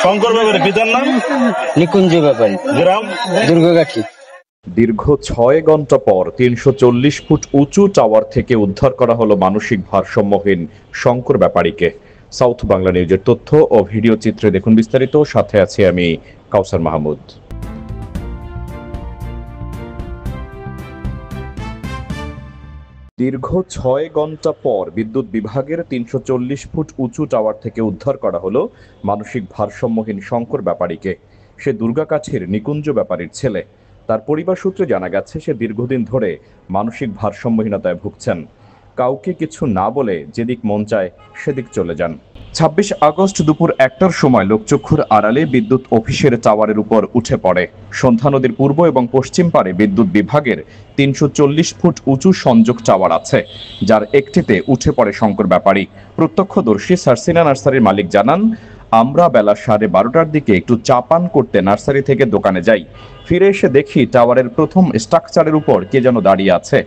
শঙ্কর ব্যাপারী, পিতার নাম নিকুঞ্জ ব্যাপারী, গ্রাম দুর্গাগাঠি। দীর্ঘ ৬ ঘন্টা পর ৩৪০ ফুট উঁচু টাওয়ার থেকে উদ্ধার করা হলো মানসিক ভারসাম্যহীন শঙ্কর ব্যাপারীকে। সাউথ বাংলা নিউজের তথ্য ও ভিডিও চিত্রে দেখুন বিস্তারিত। সাথে আছি আমি কাউসার মাহমুদ। দীর্ঘ ৬ ঘন্টা পর বিদ্যুৎ বিভাগের ৩৪০ ফুট উঁচু টাওয়ার থেকে উদ্ধার করা হলো মানসিক ভারসাম্যহীন শঙ্কর ব্যাপারীকে। সে দুর্গাকাছির নিকুঞ্জ ব্যাপারীর ছেলে। তার পরিবার সূত্রে জানা গেছে সে দীর্ঘদিন ধরে মানসিক ভারসাম্যহীনতায় ভুগছেন। কাউকে কিছু না বলে যেদিক মন চায় সেদিক চলে যান। ২৬ আগস্ট দুপুর ১টার সময় লোকচক্ষুর আড়ালে বিদ্যুৎ অফিসের টাওয়ারের উপর উঠে পড়ে। সন্ধ্যা নদীর পূর্ব এবং পশ্চিম পারে বিদ্যুৎ বিভাগের ৩৪০ ফুট উঁচু সংযোগ টাওয়ার আছে, যার একটিতে উঠে পড়ে শঙ্কর ব্যাপারী। প্রত্যক্ষদর্শী সার্সিনা নার্সারির মালিক জানান, আমরা বেলা 12:30টার দিকে একটু চা পান করতে নার্সারি থেকে দোকানে যাই। ফিরে এসে দেখি টাওয়ারের প্রথম স্ট্রাকচারের উপর কে যেন দাঁড়িয়ে আছে।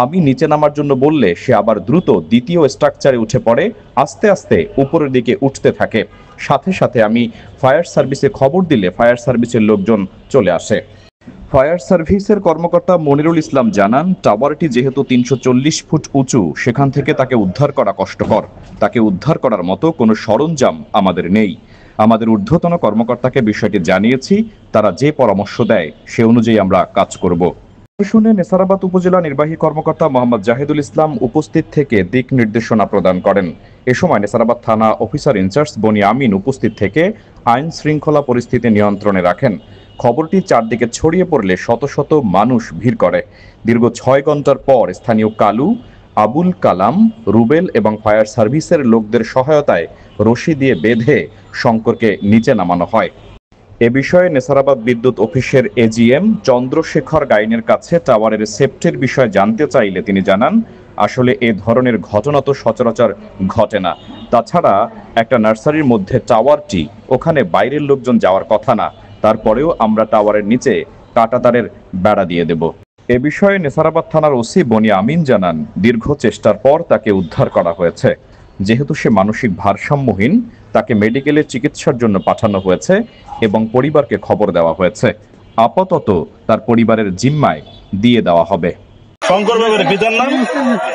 আমি নিচে নামার জন্য বললে সে আবার দ্রুত দ্বিতীয় স্ট্রাকচারে উঠে পড়ে। আস্তে আস্তে উপরের দিকে উঠতে থাকে। সাথে সাথে আমি ফায়ার সার্ভিসে খবর দিলে ফায়ার সার্ভিসের লোকজন চলে আসে। ফায়ার সার্ভিসের কর্মকর্তা মনিরুল ইসলাম জানান, টাওয়ারটি যেহেতু ৩৪০ ফুট উঁচু, সেখান থেকে তাকে উদ্ধার করা কষ্টকর। তাকে উদ্ধার করার মতো কোনো সরঞ্জাম আমাদের নেই। আমাদের ঊর্ধ্বতন কর্মকর্তাকে বিষয়টি জানিয়েছি, তারা যে পরামর্শ দেয় সে অনুযায়ী আমরা কাজ করব। শুনে নেসারাবাদ উপজেলা নির্বাহী কর্মকর্তা মোহাম্মদ জাহিদুল ইসলাম উপস্থিত থেকে দিক নির্দেশনা প্রদান করেন। এ সময় নেসারাবাদ থানা অফিসার ইনচার্জ বনি আমিন উপস্থিত থেকে আইন শৃঙ্খলা পরিস্থিতি নিয়ন্ত্রণে রাখেন। খবরটি চারদিকে ছড়িয়ে পড়লে শত শত মানুষ ভিড় করে। দীর্ঘ ৬ ঘন্টার পর স্থানীয় কালু, আবুল কালাম, রুবেল এবং ফায়ার সার্ভিসের লোকদের সহায়তায় রশি দিয়ে বেঁধে শঙ্করকে নিচে নামানো হয়। এ বিষয়ে নেসারাবাদ বিদ্যুৎ অফিসের এজিএম চন্দ্রশেখর গাইনের কাছে টাওয়ারের সেফটির বিষয়ে জানতে চাইলে তিনি জানান, আসলে এ ধরনের ঘটনা তো সচরাচর ঘটে না। তাছাড়া একটা নার্সারির মধ্যে টাওয়ারটি, ওখানে বাইরের লোকজন যাওয়ার কথা না। তারপরেও আমরা টাওয়ারের নিচে কাঁটাতারের বেড়া দিয়ে দেব। এ বিষয়ে নেসারাবাদ থানার ওসি বনি আমিন জানান, দীর্ঘ চেষ্টার পর তাকে উদ্ধার করা হয়েছে। যেহেতু সে মানসিক ভারসাম্যহীন, তাকে মেডিকেলে চিকিৎসার জন্য পাঠানো হয়েছে এবং পরিবারকে খবর দেওয়া হয়েছে। আপাতত তার পরিবারের জিম্মায় দিয়ে দেওয়া হবে। শঙ্কর ব্যাপারী, পিতার নাম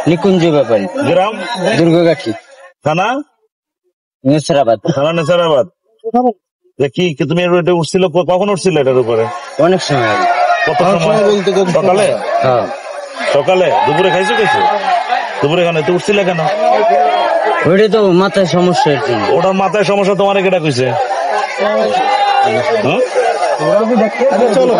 নিকুঞ্জ ব্যাপারী, গ্রাম দুর্গাগাঠি, থানা নেসারাবাদ। থানা নেসারাবাদ। কি তুমি এটা উঠছিল, কখন উঠছিল এটার উপরে? অনেক সময় আগে। কত সময় বলতে? সকালে? হ্যাঁ, সকালে। দুপুরে খাইছো কিছু? দুপুরে কেন তো উঠছিলে কেন? ওইটা তো মাথায় সমস্যা। ওটা মাথায় সমস্যা, তোমার কেটা কইছে? চলো